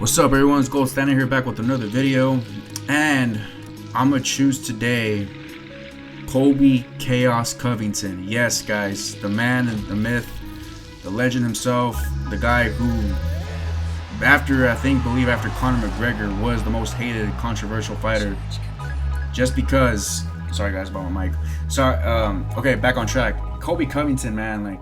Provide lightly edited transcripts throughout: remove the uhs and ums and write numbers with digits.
What's up, everyone? It's Gold standing here back with another video, and I'm gonna choose today Colby Chaos Covington. Yes, guys, the man, the myth, the legend himself, the guy who, after Conor McGregor, was the most hated, controversial fighter, just because. Sorry, guys, about my mic. Sorry. Okay, back on track. Colby Covington, man, like,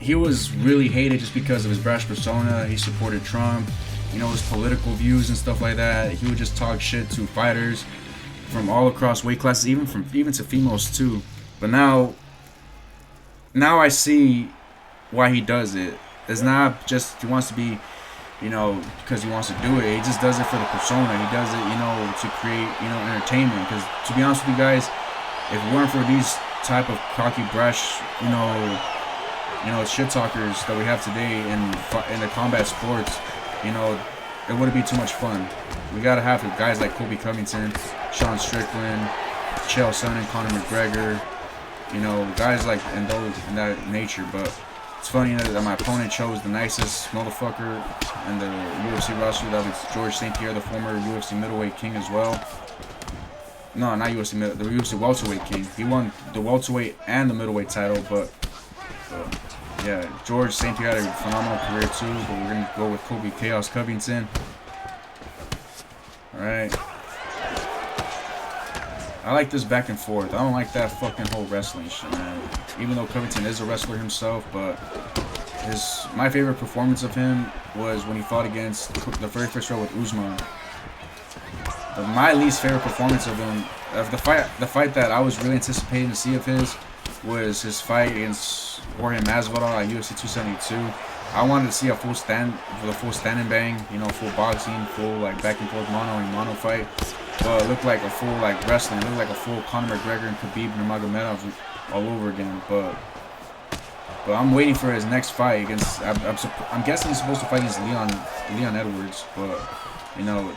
he was really hated just because of his brash persona. He supported Trump. You know, his political views and stuff like that. He would just talk shit to fighters from all across weight classes, even to females too. But now I see why he does it. It's not just he wants to be, because he wants to do it. He just does it for the persona. He does it, to create, entertainment. Because to be honest with you guys, if it weren't for these type of cocky, brash, shit talkers that we have today in the combat sports, it wouldn't be too much fun. We gotta have guys like Colby Covington, Sean Strickland, Chael Sonnen, Conor McGregor, guys like in that nature. But it's funny that my opponent chose the nicest motherfucker in the UFC roster. That was George St. Pierre, the former UFC middleweight king as well. No, not UFC the UFC welterweight king. He won the welterweight and the middleweight title, but yeah, George St. Pierre had a phenomenal career too, but we're going to go with Colby Chaos Covington. Alright. I like this back and forth. I don't like that fucking whole wrestling shit, man. Even though Covington is a wrestler himself, but my favorite performance of him was when he fought against the very first round with Usman. But my least favorite performance of him, the fight that I was really anticipating to see of his, was his fight against Jorge Masvidal at UFC 272. I wanted to see a full stand and bang, full boxing, full like back and forth mono fight. But it looked like a full wrestling. It looked like a full Conor McGregor and Khabib Nurmagomedov all over again. But I'm waiting for his next fight against. I'm guessing he's supposed to fight against Leon Edwards, but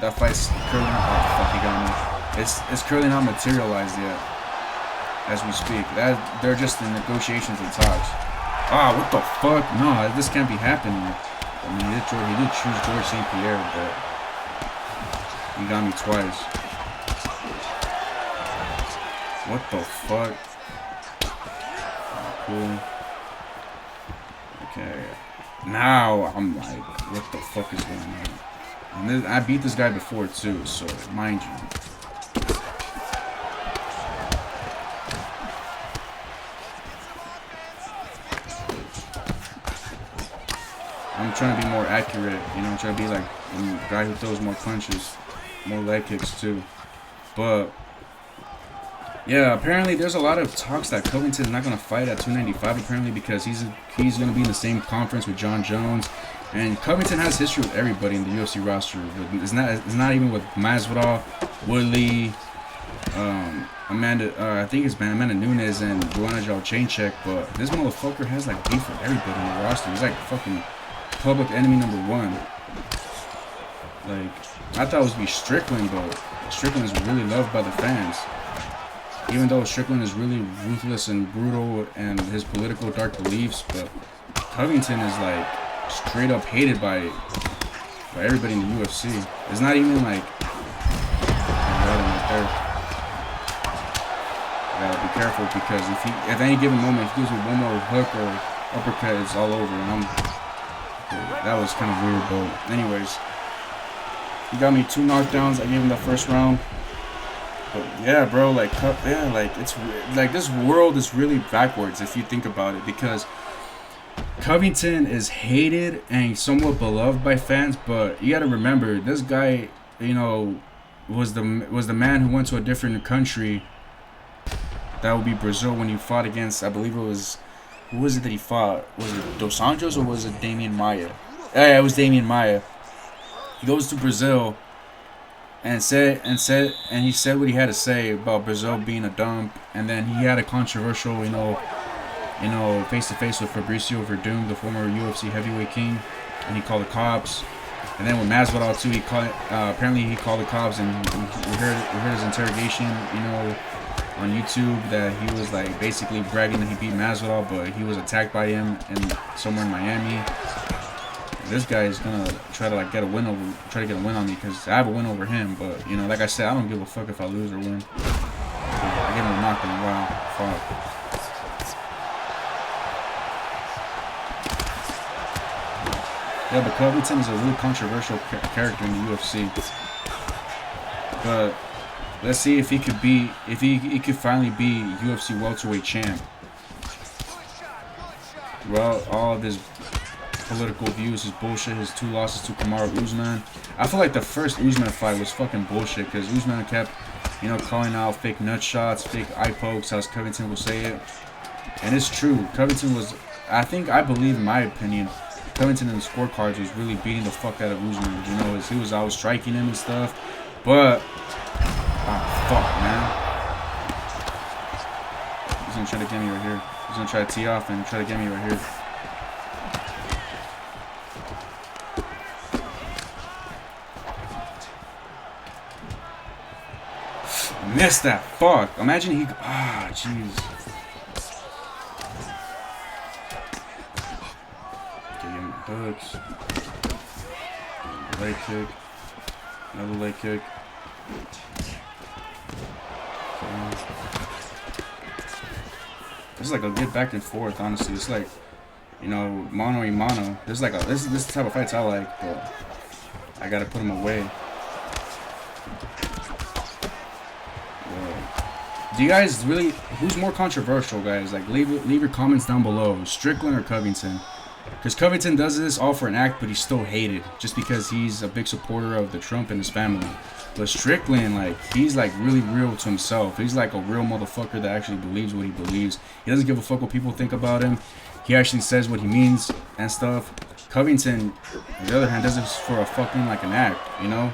that fight's currently it's currently not materialized yet. As we speak, they're just in negotiations and talks. What the fuck? No, this can't be happening. I mean, he did choose George St. Pierre, but he got me twice. What the fuck? Cool. Okay. Now I'm like, what the fuck is going on? And I beat this guy before too, so mind you. I'm trying to be more accurate, I'm trying to be like a guy who throws more punches, more leg kicks too. But yeah, apparently there's a lot of talks that Covington's not gonna fight at 295 apparently, because he's gonna be in the same conference with John Jones, and Covington has history with everybody in the UFC roster. It's not even with Masvidal, Woodley, I think it's Amanda Nunes and Joanna Jędrzejczyk, but this motherfucker has like beef with everybody in the roster. He's like fucking public enemy number one. Like, I thought it was be Strickland, but Strickland is really loved by the fans. Even though Strickland is really ruthless and brutal and his political dark beliefs, but Covington is like straight up hated by everybody in the UFC. It's not even like I gotta be careful, because if any given moment if he gives me one more hook or uppercut, it's all over. And that was kind of weird, but anyways, he got me 2 knockdowns. I gave him the first round. But yeah, bro, it's like this world is really backwards if you think about it, because Covington is hated and somewhat beloved by fans, but you got to remember, this guy, was the man who went to a different country. That would be Brazil, when he fought against, I believe it was, who was it that he fought? Was it Dos Anjos or was it Damian Maia? Yeah, it was Damian Maia. He goes to Brazil and he said what he had to say about Brazil being a dump, and then he had a controversial, face-to-face with Fabricio Verdum, the former UFC heavyweight king, and he called the cops. And then with Masvidal too, apparently he called the cops, and we heard his interrogation, on YouTube, that he was like basically bragging that he beat Masvidal, but he was attacked by him somewhere in Miami. this guy is gonna try to like get a win over, try to get a win on me because I have a win over him. But you know, like I said, I don't give a fuck if I lose or win. I get him a knockdown. Wow, fuck. Yeah, but Covington is a really controversial character in the UFC. But let's see if he could be, if he could finally be UFC welterweight champ. Well, all of his political views, his bullshit, his 2 losses to Kamaru Usman. I feel like the first Usman fight was fucking bullshit because Usman kept, you know, calling out fake nut shots, fake eye pokes, as Covington will say it. And it's true. Covington was, I believe, in my opinion, Covington in the scorecards was really beating the fuck out of Usman. You know, he was out striking him and stuff. But, oh, fuck, man. He's gonna try to get me right here. He's gonna try to tee off and try to get me right here. Missed that. Fuck. Imagine he. Ah, jeez. Getting hooks. Leg kick. Another leg kick. Okay. This is like a good back and forth, honestly. It's like, you know, mano y mano. This is like this is the type of fights I like, but I gotta put him away. Do you guys really, who's more controversial, guys? Like, leave your comments down below. Strickland or Covington? Because Covington does this all for an act, but he's still hated just because he's a big supporter of the Trump and his family. But Strickland, like, he's like really real to himself. He's like a real motherfucker that actually believes what he believes. He doesn't give a fuck what people think about him. He actually says what he means and stuff. Covington, on the other hand, does this for a fucking like an act, you know?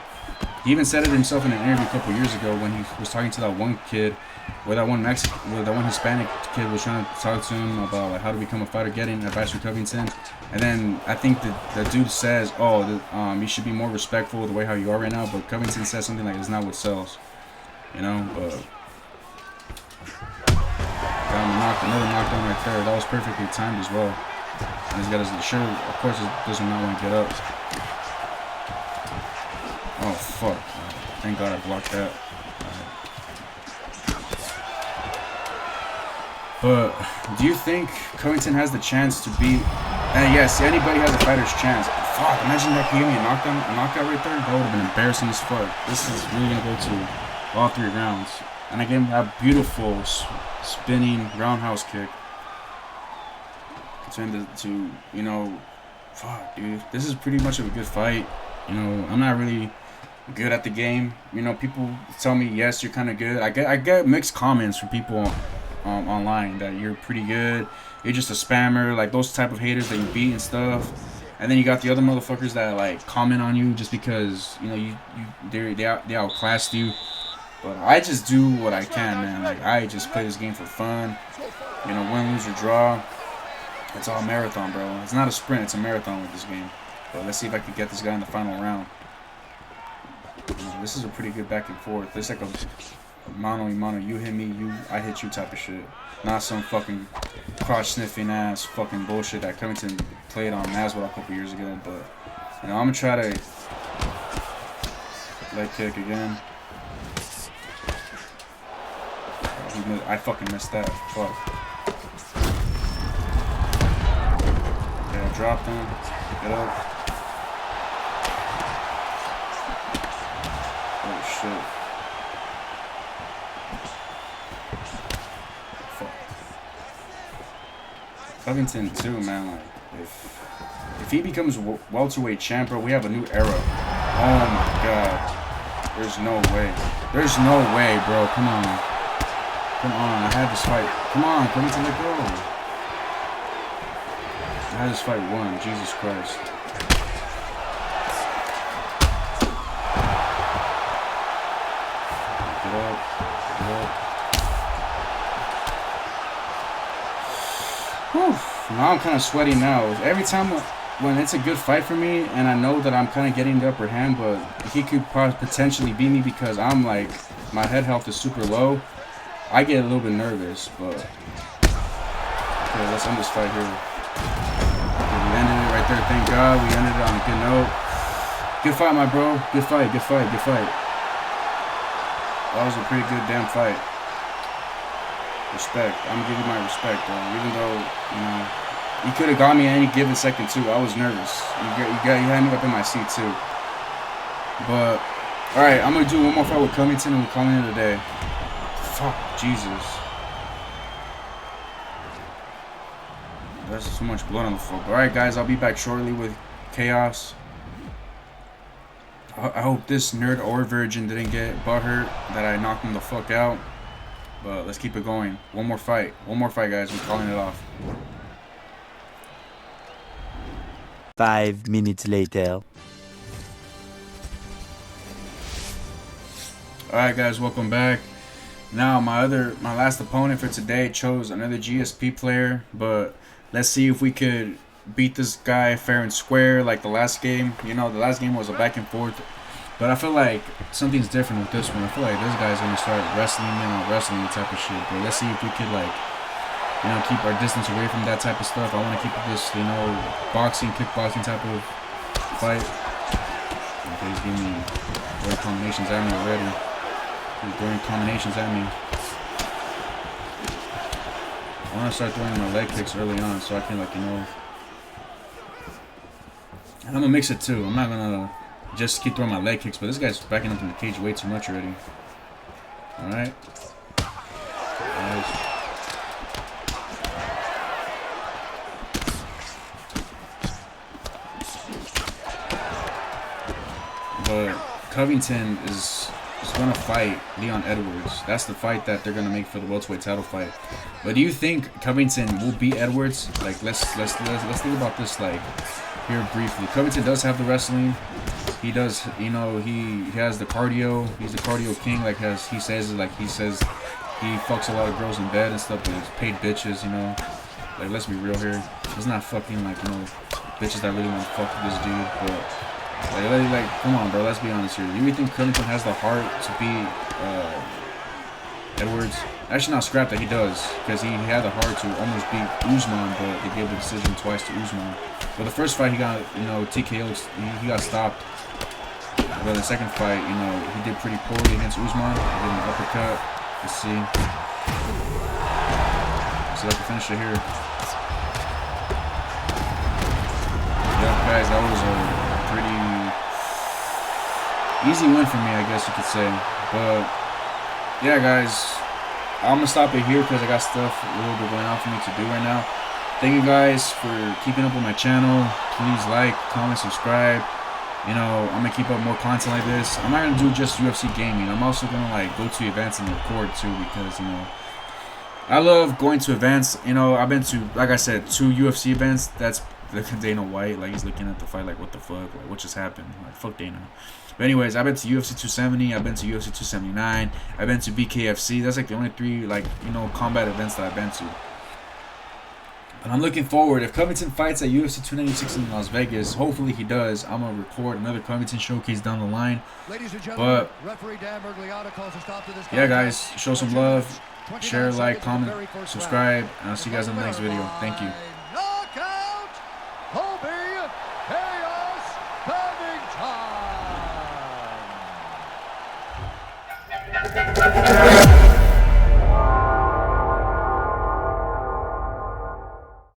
He even said it himself in an interview a couple years ago when he was talking to that one kid, where that one Hispanic kid was trying to talk to him about like how to become a fighter, getting advice from Covington. And then I think the dude says, "Oh, you should be more respectful of the way how you are right now." But Covington says something like, "It's not what sells," you know. But got him another knockdown right there. That was perfectly timed as well. And he's got his shirt. Of course, he does not want to get up. Oh fuck! Thank God I blocked that. But do you think Covington has the chance to beat? And yes, anybody has a fighter's chance. Fuck! Imagine that he gave me a knockout right there. That would have been embarrassing as fuck. This is really gonna go to all 3 rounds. And I gave him that beautiful spinning roundhouse kick. To you know, fuck, dude. This is pretty much of a good fight. You know, I'm not really good at the game. You know, people tell me, yes, you're kind of good. I get mixed comments from people online that you're pretty good. You're just a spammer, like those type of haters that you beat and stuff. And then you got the other motherfuckers that like comment on you just because you know they outclassed you. But I just do what I can, man. Like I just play this game for fun. You know, win, lose, or draw. It's all marathon, bro. It's not a sprint. It's a marathon with this game. But let's see if I can get this guy in the final round. This is a pretty good back and forth. It's like a mano y mano. You hit me, I hit you type of shit. Not some fucking crotch sniffing ass fucking bullshit that Covington played on Masvidal a couple years ago. But you know, I'm gonna try to leg kick again. I fucking missed that. Fuck. Yeah, drop him. Get up. Oh shit. Fuck. Covington too, man. Like, if he becomes welterweight champ, bro, we have a new era. Oh my god. There's no way. There's no way, bro. Come on. Come on. I had this fight. Come on, Covington, let go. I had this fight won. Jesus Christ. Get up. Get up. Whew. Now I'm kind of sweaty now. Every time when it's a good fight for me and I know that I'm kind of getting the upper hand, but he could potentially beat me because I'm like, my head health is super low, I get a little bit nervous. But okay, let's end this fight here. Okay, we ended it right there. Thank God we ended it on a good note. Good fight, my bro. Good fight. Good fight. Good fight. That was a pretty good damn fight. Respect. I'm gonna give you my respect, though. Even though, you know, you could have got me any given second too. I was nervous. You had me up in my seat too. But all right, I'm gonna do one more fight with Covington and we're calling it a day. Fuck, Jesus. There's too much blood on the floor. All right, guys, I'll be back shortly with Chaos. I hope this nerd or virgin didn't get butthurt that I knocked him the fuck out. But let's keep it going. One more fight, guys. We're calling it off. 5 minutes later. Alright, guys, welcome back. Now my last opponent for today chose another GSP player, but let's see if we could beat this guy fair and square like the last game. You know, the last game was a back and forth, but I feel like something's different with this one. I feel like this guy's gonna start wrestling, you know, wrestling type of shit. But let's see if we could, like, you know, keep our distance away from that type of stuff. I want to keep this, you know, boxing, kickboxing type of fight. Okay, he's giving me throwing combinations at me already. He's throwing combinations at me. I want to start throwing my leg kicks early on so I can, like, you know. And I'm going to mix it too. I'm not going to just keep throwing my leg kicks, but this guy's backing up in the cage way too much already. Alright. Nice. But Covington is going to fight Leon Edwards. That's the fight that they're going to make for the welterweight title fight. But do you think Covington will beat Edwards? Like, let's think about this, like, here briefly. Covington does have the wrestling. He does, you know, he has the cardio. He's the cardio king, like he says he fucks a lot of girls in bed and stuff, but it's paid bitches, you know. Like, let's be real here. It's not fucking, like, you know, bitches that really want to fuck with this dude, but like, come on, bro. Let's be honest here. Do you think Covington has the heart to beat Edwards? Actually, not scrap that he does, because he had the heart to almost beat Usman, but they gave the decision twice to Usman. But the first fight, he got, you know, TKO'd. He got stopped. But the second fight, you know, he did pretty poorly against Usman. He did an uppercut. Let's see. So I can finish it here. Yeah, guys, that was a pretty easy win for me, I guess you could say. But yeah, guys, I'm gonna stop it here because I got stuff a little bit going on for me to do right now. Thank you guys for keeping up with my channel. Please like, comment, subscribe. You know, I'm gonna keep up more content like this. I'm not gonna do just UFC gaming. I'm also gonna, like, go to events and record too, because, you know, I love going to events. You know, I've been to, like I said, 2 UFC events. That's Dana White. Like, he's looking at the fight like, what the fuck? Like, what just happened? Like, fuck Dana. But anyways, I've been to UFC 270. I've been to UFC 279. I've been to BKFC. That's like the only 3, like, you know, combat events that I've been to. And I'm looking forward. If Covington fights at UFC 296 in Las Vegas, hopefully he does, I'm going to record another Covington showcase down the line. But, yeah, guys, show some love. Share, like, comment, subscribe, and I'll see you guys in the next video. Thank you.